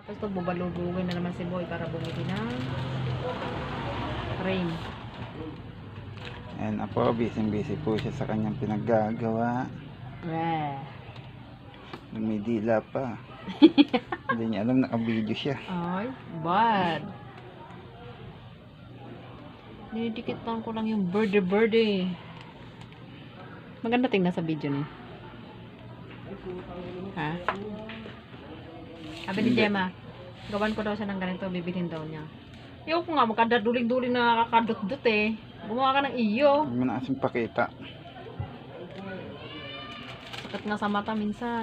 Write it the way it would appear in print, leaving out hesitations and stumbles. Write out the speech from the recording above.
Tapos ito, bubalugugin na naman si Boy para bumili ng frame. Ayan na po, busy po siya sa kanyang pinaggagawa. Lumidila pa. Hindi niya alam, naka-video siya. Ay, bad. Dinidikitan ko lang yung birdie. Maganda tingnan sa video niya. Ha? Sabi ni Hindi. Gemma, gawan ko daw siya ng ganito, bibilhin daw niya. Yung ko nga, magkadaduling-duling na nakakadot-dot eh. Gumawa ka ng iyo. Huwag mo na kasing pakita. Sakit nga sa mata minsan.